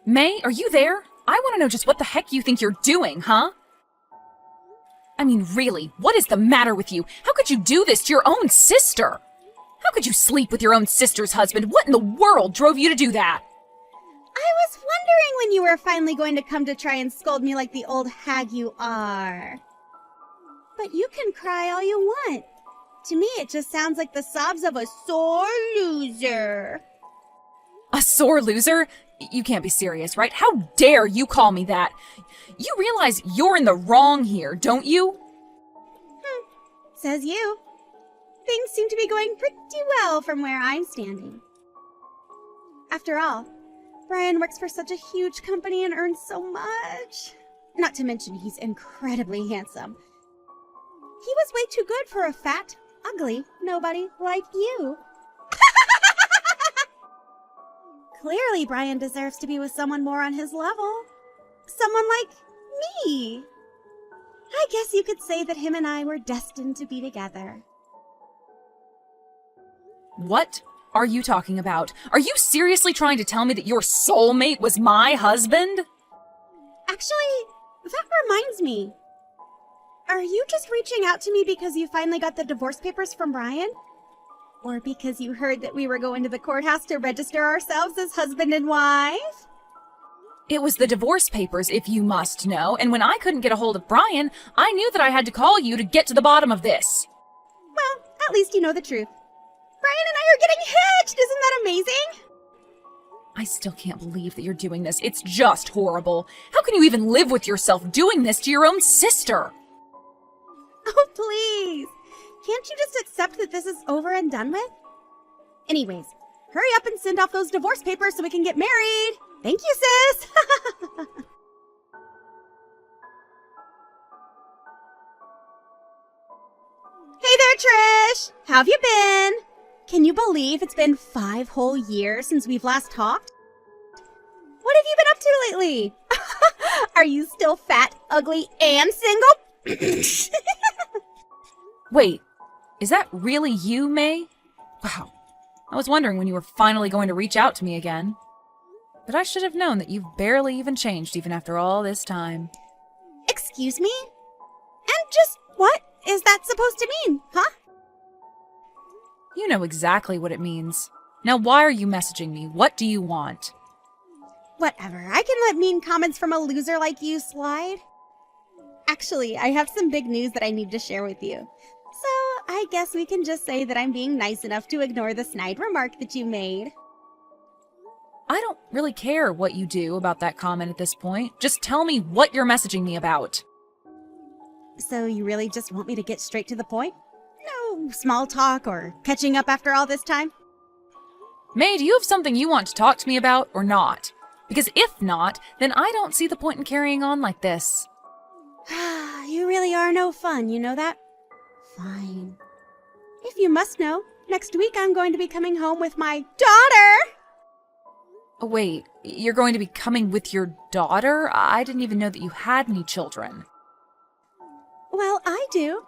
May, are you there? I want to know just what the heck you think you're doing, huh? I mean, really, what is the matter with you? How could you do this to your own sister? How could you sleep with your own sister's husband? What in the world drove you to do that? I was wondering when you were finally going to come to try and scold me like the old hag you are. But you can cry all you want. To me, it just sounds like the sobs of a sore loser. A sore loser? You can't be serious, right? How dare you call me that? You realize you're in the wrong here, don't you? Says you. Things seem to be going pretty well from where I'm standing. After all, Brian works for such a huge company and earns so much. Not to mention he's incredibly handsome. He was way too good for a fat, ugly nobody like you. Clearly, Brian deserves to be with someone more on his level. Someone like me. I guess you could say that him and I were destined to be together. What are you talking about? Are you seriously trying to tell me that your soulmate was my husband? Actually, that reminds me. Are you just reaching out to me because you finally got the divorce papers from Brian? Or because you heard that we were going to the courthouse to register ourselves as husband and wife? It was the divorce papers, if you must know, and when I couldn't get a hold of Brian, I knew that I had to call you to get to the bottom of this. Well, at least you know the truth. Brian and I are getting hitched! Isn't that amazing? I still can't believe that you're doing this. It's just horrible. How can you even live with yourself doing this to your own sister? Oh, please! Can't you just accept that this is over and done with? Anyways, hurry up and send off those divorce papers so we can get married! Thank you, sis! Hey there, Trish! How have you been? Can you believe it's been 5 whole years since we've last talked? What have you been up to lately? Are you still fat, ugly, and single? Wait, is that really you, May? Wow, I was wondering when you were finally going to reach out to me again. But I should have known that you've barely even changed even after all this time. Excuse me? And just what is that supposed to mean, huh? You know exactly what it means. Now why are you messaging me? What do you want? Whatever, I can let mean comments from a loser like you slide. Actually, I have some big news that I need to share with you. So, I guess we can just say that I'm being nice enough to ignore the snide remark that you made. I don't really care what you do about that comment at this point. Just tell me what you're messaging me about. So you really just want me to get straight to the point? No small talk or catching up after all this time? May, do you have something you want to talk to me about or not? Because if not, then I don't see the point in carrying on like this. You really are no fun, you know that? Fine. If you must know, next week I'm going to be coming home with my daughter! Oh, wait, you're going to be coming with your daughter? I didn't even know that you had any children. Well, I do.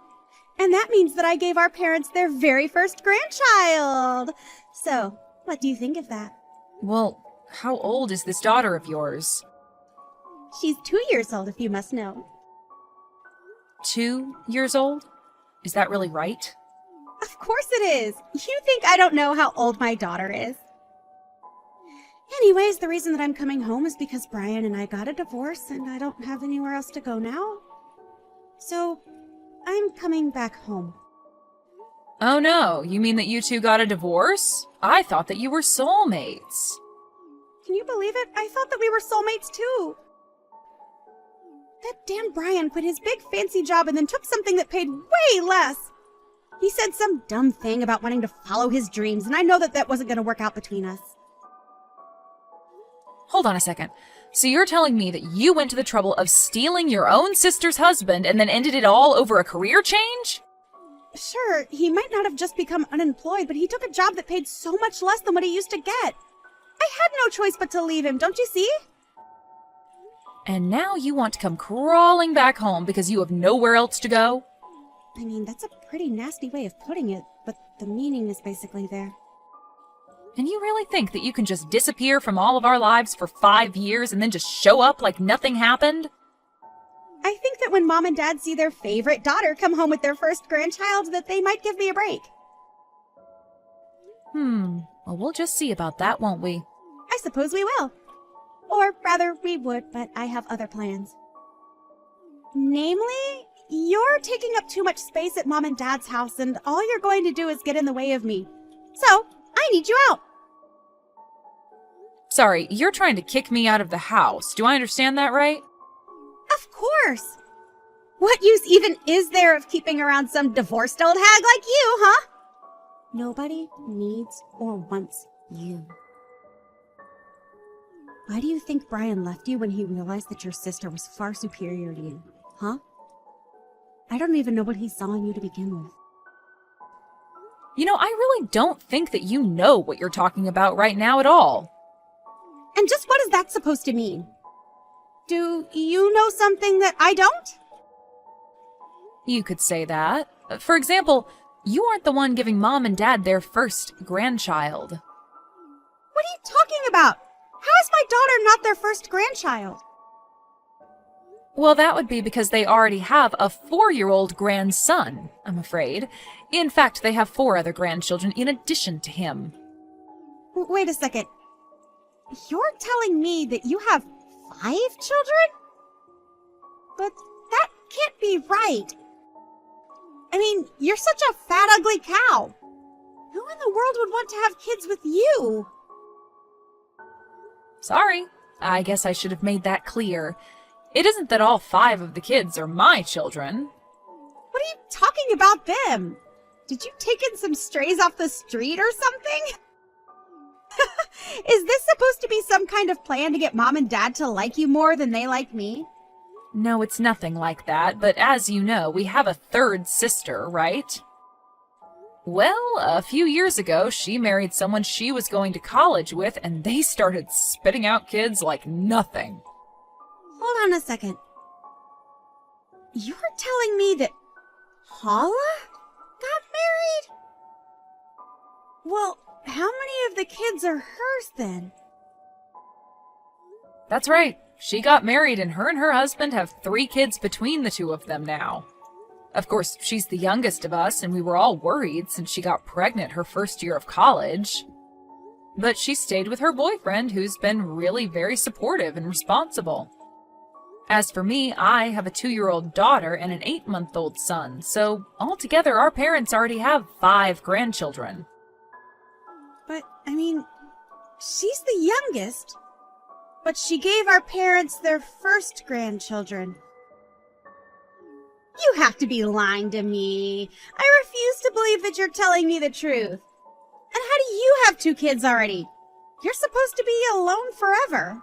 And that means that I gave our parents their very first grandchild. So, what do you think of that? Well, how old is this daughter of yours? She's 2 years old, if you must know. 2 years old? Is that really right? Of course it is. You think I don't know how old my daughter is? Anyways, the reason that I'm coming home is because Brian and I got a divorce and I don't have anywhere else to go now. So, I'm coming back home. Oh no, you mean that you two got a divorce? I thought that you were soulmates. Can you believe it? I thought that we were soulmates too. That damn Brian quit his big fancy job and then took something that paid way less. He said some dumb thing about wanting to follow his dreams, and I know that wasn't going to work out between us. Hold on a second. So you're telling me that you went to the trouble of stealing your own sister's husband and then ended it all over a career change? Sure, he might not have just become unemployed, but he took a job that paid so much less than what he used to get. I had no choice but to leave him, don't you see? And now you want to come crawling back home because you have nowhere else to go? I mean, that's a pretty nasty way of putting it, but the meaning is basically there. And you really think that you can just disappear from all of our lives for 5 years and then just show up like nothing happened? I think that when Mom and Dad see their favorite daughter come home with their first grandchild, that they might give me a break. Well, we'll just see about that, won't we? I suppose we will. Or rather, we would, but I have other plans. Namely, you're taking up too much space at Mom and Dad's house, and all you're going to do is get in the way of me. So, I need you out. Sorry, you're trying to kick me out of the house. Do I understand that right? Of course. What use even is there of keeping around some divorced old hag like you, huh? Nobody needs or wants you. Why do you think Brian left you when he realized that your sister was far superior to you, huh? I don't even know what he saw in you to begin with. You know, I really don't think that you know what you're talking about right now at all. And just what is that supposed to mean? Do you know something that I don't? You could say that. For example, you aren't the one giving Mom and Dad their first grandchild. What are you talking about? How is my daughter not their first grandchild? Well, that would be because they already have a 4-year-old grandson, I'm afraid. In fact, they have 4 other grandchildren in addition to him. Wait a second. You're telling me that you have 5 children? But that can't be right. I mean, you're such a fat, ugly cow. Who in the world would want to have kids with you? Sorry, I guess I should have made that clear. It isn't that all 5 of the kids are my children. What are you talking about them? Did you take in some strays off the street or something? Is this supposed to be some kind of plan to get Mom and Dad to like you more than they like me? No, it's nothing like that, but as you know, we have a 3rd sister, right? Well, a few years ago, she married someone she was going to college with, and they started spitting out kids like nothing. Hold on a second. You're telling me that Paula got married? Well, how many of the kids are hers then? That's right. She got married, and her husband have 3 kids between the 2 of them now. Of course, she's the youngest of us, and we were all worried since she got pregnant her first year of college. But she stayed with her boyfriend, who's been really very supportive and responsible. As for me, I have a 2-year-old daughter and an 8-month-old son, so altogether our parents already have 5 grandchildren. But, I mean, she's the youngest. But she gave our parents their first grandchildren. You have to be lying to me. I refuse to believe that you're telling me the truth. And how do you have 2 kids already? You're supposed to be alone forever.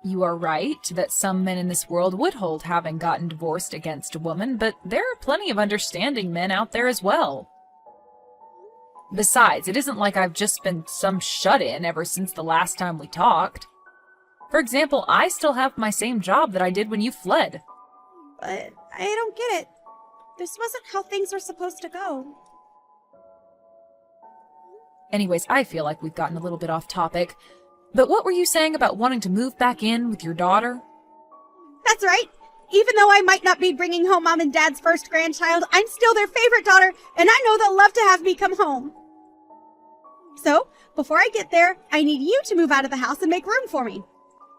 You are right that some men in this world would hold having gotten divorced against a woman, but there are plenty of understanding men out there as well. Besides, it isn't like I've just been some shut-in ever since the last time we talked. For example, I still have my same job that I did when you fled. But I don't get it. This wasn't how things were supposed to go. Anyways, I feel like we've gotten a little bit off topic. But what were you saying about wanting to move back in with your daughter? That's right. Even though I might not be bringing home Mom and Dad's first grandchild, I'm still their favorite daughter, and I know they'll love to have me come home. So, before I get there, I need you to move out of the house and make room for me.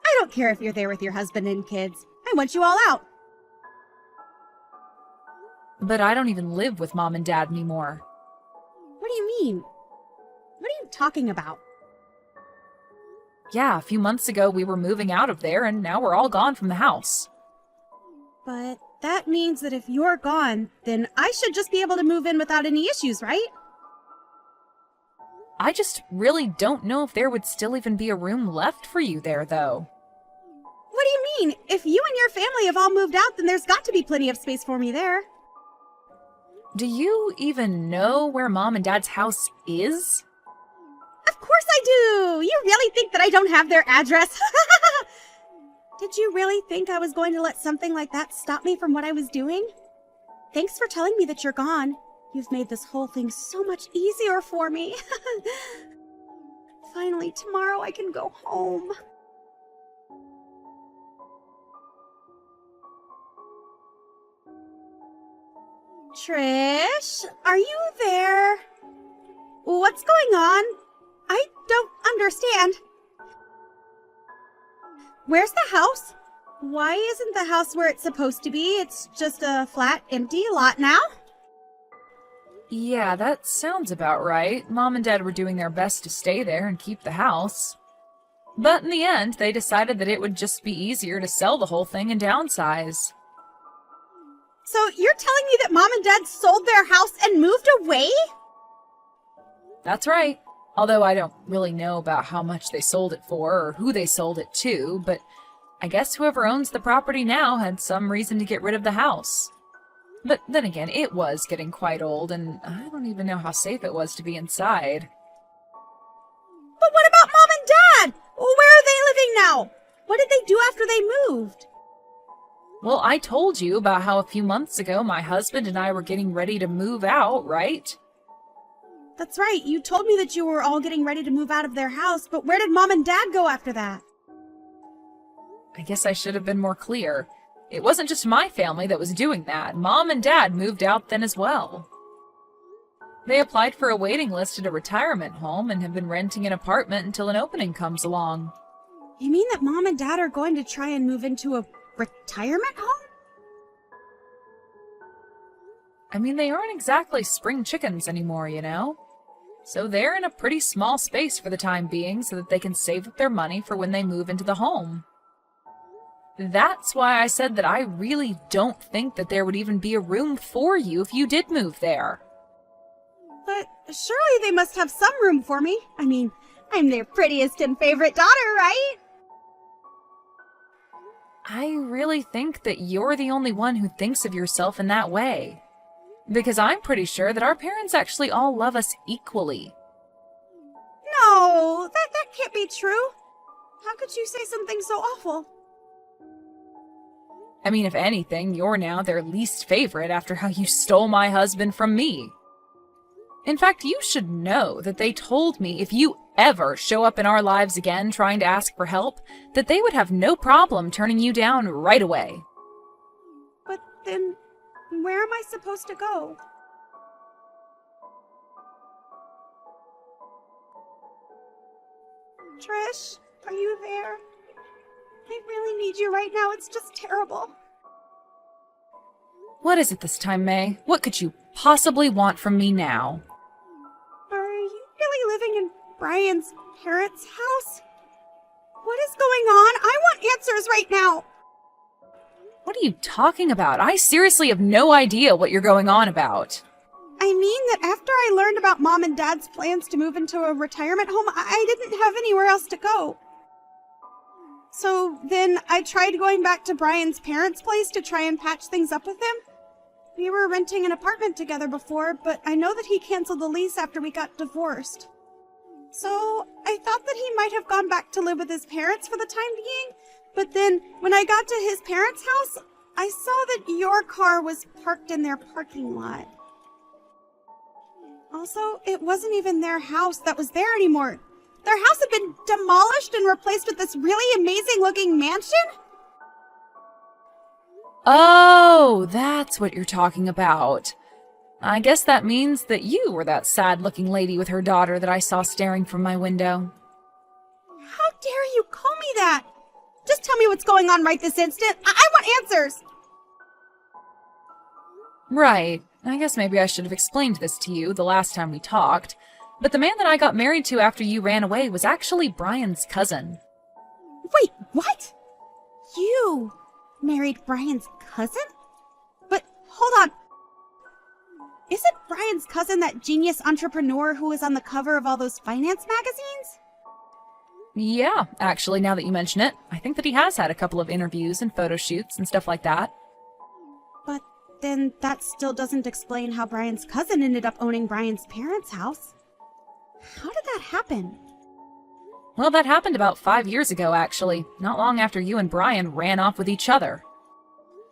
I don't care if you're there with your husband and kids. I want you all out. But I don't even live with Mom and Dad anymore. What do you mean? What are you talking about? Yeah, a few months ago we were moving out of there, and now we're all gone from the house. But that means that if you're gone, then I should just be able to move in without any issues, right? I just really don't know if there would still even be a room left for you there, though. What do you mean? If you and your family have all moved out, then there's got to be plenty of space for me there. Do you even know where Mom and Dad's house is? Of course I do! You really think that I don't have their address? Did you really think I was going to let something like that stop me from what I was doing? Thanks for telling me that you're gone. You've made this whole thing so much easier for me. Finally, tomorrow I can go home. Trish, are you there? What's going on? I don't understand. Where's the house? Why isn't the house where it's supposed to be? It's just a flat, empty lot now? Yeah, that sounds about right. Mom and Dad were doing their best to stay there and keep the house. But in the end, they decided that it would just be easier to sell the whole thing and downsize. So you're telling me that Mom and Dad sold their house and moved away? That's right. Although I don't really know about how much they sold it for or who they sold it to, but I guess whoever owns the property now had some reason to get rid of the house. But then again, it was getting quite old, and I don't even know how safe it was to be inside. But what about Mom and Dad? Where are they living now? What did they do after they moved? Well, I told you about how a few months ago my husband and I were getting ready to move out, right? That's right. You told me that you were all getting ready to move out of their house, but where did Mom and Dad go after that? I guess I should have been more clear. It wasn't just my family that was doing that. Mom and Dad moved out then as well. They applied for a waiting list at a retirement home and have been renting an apartment until an opening comes along. You mean that Mom and Dad are going to try and move into a retirement home? I mean, they aren't exactly spring chickens anymore, you know? So they're in a pretty small space for the time being so that they can save up their money for when they move into the home. That's why I said that I really don't think that there would even be a room for you if you did move there. But surely they must have some room for me. I mean, I'm their prettiest and favorite daughter, right? I really think that you're the only one who thinks of yourself in that way. Because I'm pretty sure that our parents actually all love us equally. No, that can't be true. How could you say something so awful? I mean, if anything, you're now their least favorite after how you stole my husband from me. In fact, you should know that they told me if you ever show up in our lives again trying to ask for help, that they would have no problem turning you down right away. But then, where am I supposed to go? Trish, are you there? I really need you right now. It's just terrible. What is it this time, May? What could you possibly want from me now? Are you really living in Brian's parents' house? What is going on? I want answers right now. What are you talking about? I seriously have no idea what you're going on about. I mean that after I learned about Mom and Dad's plans to move into a retirement home, I didn't have anywhere else to go. So then I tried going back to Brian's parents' place to try and patch things up with him. We were renting an apartment together before, but I know that he canceled the lease after we got divorced. So I thought that he might have gone back to live with his parents for the time being, but then when I got to his parents' house, I saw that your car was parked in their parking lot. Also, it wasn't even their house that was there anymore. Their house had been demolished and replaced with this really amazing-looking mansion? Oh, that's what you're talking about. I guess that means that you were that sad-looking lady with her daughter that I saw staring from my window. How dare you call me that? Just tell me what's going on right this instant. I want answers. Right. I guess maybe I should have explained this to you the last time we talked. But the man that I got married to after you ran away was actually Brian's cousin. Wait, what? You married Brian's cousin? But hold on. Isn't Brian's cousin that genius entrepreneur who was on the cover of all those finance magazines? Yeah, actually, now that you mention it, I think that he has had a couple of interviews and photo shoots and stuff like that. But then that still doesn't explain how Brian's cousin ended up owning Brian's parents' house. How did that happen? Well, that happened about 5 years ago, actually, not long after you and Brian ran off with each other.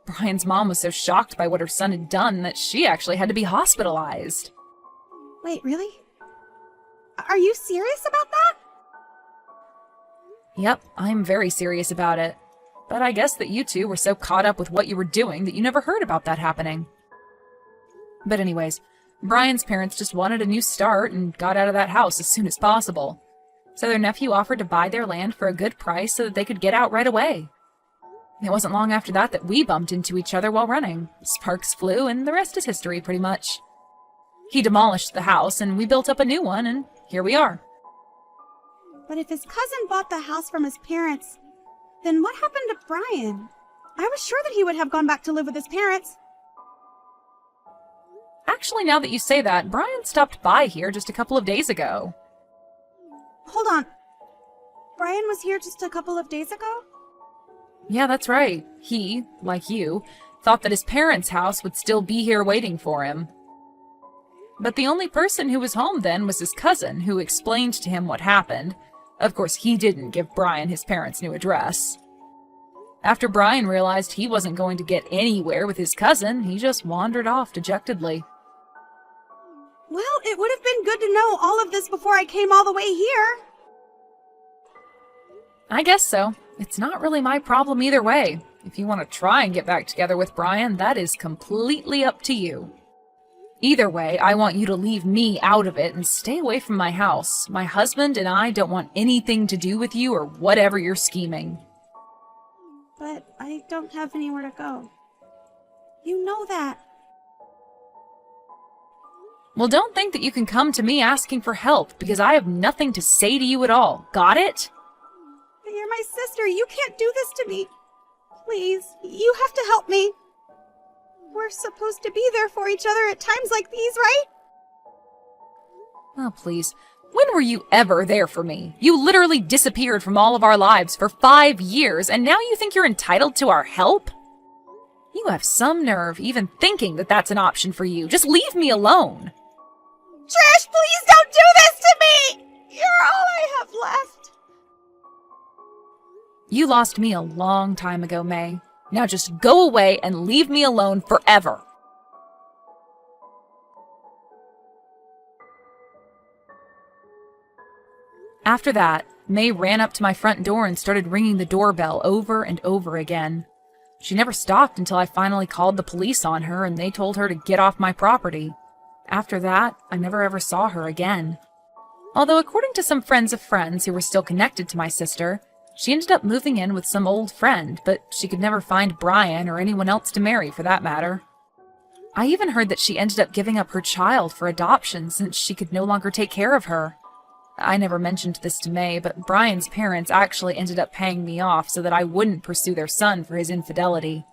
Brian's mom was so shocked by what her son had done that she actually had to be hospitalized. Wait, really? Are you serious about that? Yep, I'm very serious about it. But I guess that you two were so caught up with what you were doing that you never heard about that happening. But anyways, Brian's parents just wanted a new start and got out of that house as soon as possible. So their nephew offered to buy their land for a good price so that they could get out right away. It wasn't long after that that we bumped into each other while running. Sparks flew, and the rest is history, pretty much. He demolished the house, and we built up a new one, and here we are. But if his cousin bought the house from his parents, then what happened to Brian? I was sure that he would have gone back to live with his parents. Actually, now that you say that, Brian stopped by here just a couple of days ago. Hold on. Brian was here just a couple of days ago? Yeah, that's right. He, like you, thought that his parents' house would still be here waiting for him. But the only person who was home then was his cousin, who explained to him what happened. Of course, he didn't give Brian his parents' new address. After Brian realized he wasn't going to get anywhere with his cousin, he just wandered off dejectedly. Well, it would have been good to know all of this before I came all the way here. I guess so. It's not really my problem either way. If you want to try and get back together with Brian, that is completely up to you. Either way, I want you to leave me out of it and stay away from my house. My husband and I don't want anything to do with you or whatever you're scheming. But I don't have anywhere to go. You know that. Well, don't think that you can come to me asking for help, because I have nothing to say to you at all. Got it? But you're my sister. You can't do this to me. Please, you have to help me. We're supposed to be there for each other at times like these, right? Oh, please. When were you ever there for me? You literally disappeared from all of our lives for 5 years, and now you think you're entitled to our help? You have some nerve even thinking that that's an option for you. Just leave me alone. Trish, please don't do this to me! You're all I have left. You lost me a long time ago, May. Now just go away and leave me alone forever. After that, May ran up to my front door and started ringing the doorbell over and over again. She never stopped until I finally called the police on her and they told her to get off my property. After that, I never ever saw her again. Although according to some friends of friends who were still connected to my sister, she ended up moving in with some old friend, but she could never find Brian or anyone else to marry for that matter. I even heard that she ended up giving up her child for adoption since she could no longer take care of her. I never mentioned this to May, but Brian's parents actually ended up paying me off so that I wouldn't pursue their son for his infidelity.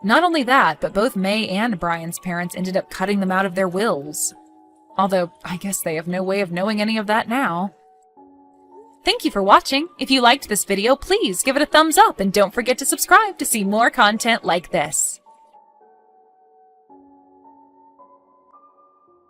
Not only that, but both May and Brian's parents ended up cutting them out of their wills. Although, I guess they have no way of knowing any of that now. Thank you for watching. If you liked this video, please give it a thumbs up and don't forget to subscribe to see more content like this.